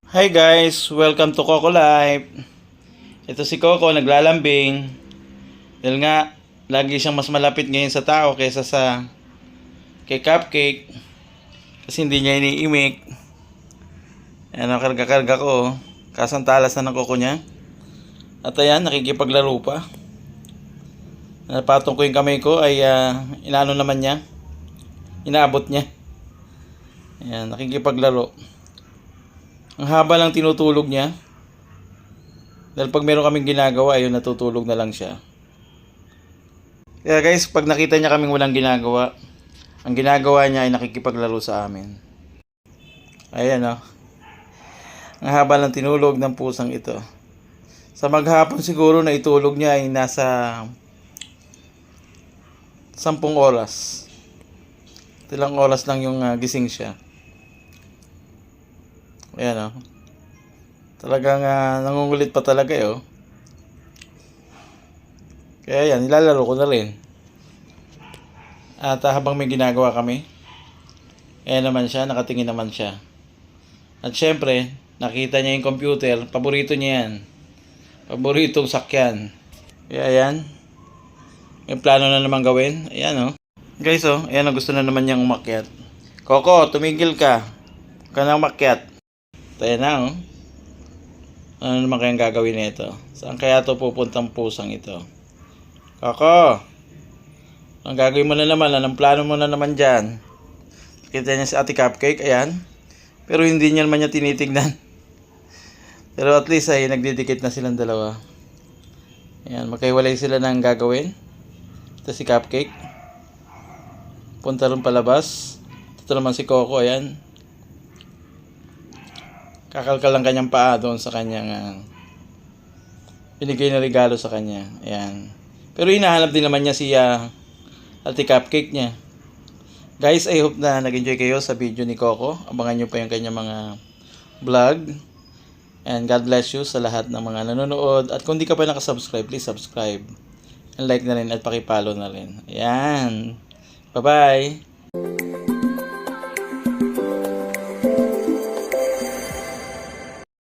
Hi guys, welcome to Coco Life. Ito si Coco naglalambing. Dahil nga lagi siyang mas malapit ngayon sa tao kaysa sa kay Cupcake. Kasi hindi niya iniimik. Ayan, nakarga-karga ko. Kasantalas na ng Coco niya. At ayan, nakikipaglaro pa. Napatong ko yung kamay ko ay inaano naman niya. Inaabot niya. Ayan, nakikipaglaro. Ang haba lang tinutulog niya. Dahil pag meron kaming ginagawa, ayun, natutulog na lang siya. Kaya guys, pag nakita niya kaming walang ginagawa, ang ginagawa niya ay nakikipaglaro sa amin. Ayan o. Ang haba lang tinulog ng pusang ito. Sa maghapon siguro na itulog niya ay nasa 10 oras. Ilang oras lang yung gising siya. Ayan o. Talagang nangungulit pa talaga eh oh. Kaya yan, nilalaro ko na rin. At habang may ginagawa kami, ayan naman siya, nakatingin naman siya. At syempre, nakita niya yung computer, paborito niya yan. Paboritong sakyan. Kaya yan, may plano na naman gawin. Ayan oh. Guys oh, ayan gusto na naman niyang umakyat. Coco, tumigil ka. Huwag ka na umakyat. Ayan na oh. Ano naman kayang gagawin nito? Saan kaya ito pupuntang pusang ito? Coco! Ang gagawin mo na naman, anong plano mo na naman dyan? Kita niya si Ate Cupcake, ayan. Pero hindi niya naman niya tinitignan. Pero at least ay nagdidikit na silang dalawa. Ayan, magkahiwalay sila ng gagawin. Ito si Cupcake. Punta rin palabas. Ito naman si Coco, ayan. Kakalkal lang kanyang paa doon sa kanyang binigay na regalo sa kanya. Ayan. Pero hinahanap din naman niya si Ate Cupcake niya. Guys, I hope na nag-enjoy kayo sa video ni Coco. Abangan nyo pa yung kanyang mga vlog. And God bless you sa lahat ng mga nanonood. At kung di ka pa nakasubscribe, please subscribe. And like na rin at pakipollow na rin. Ayan. Bye-bye.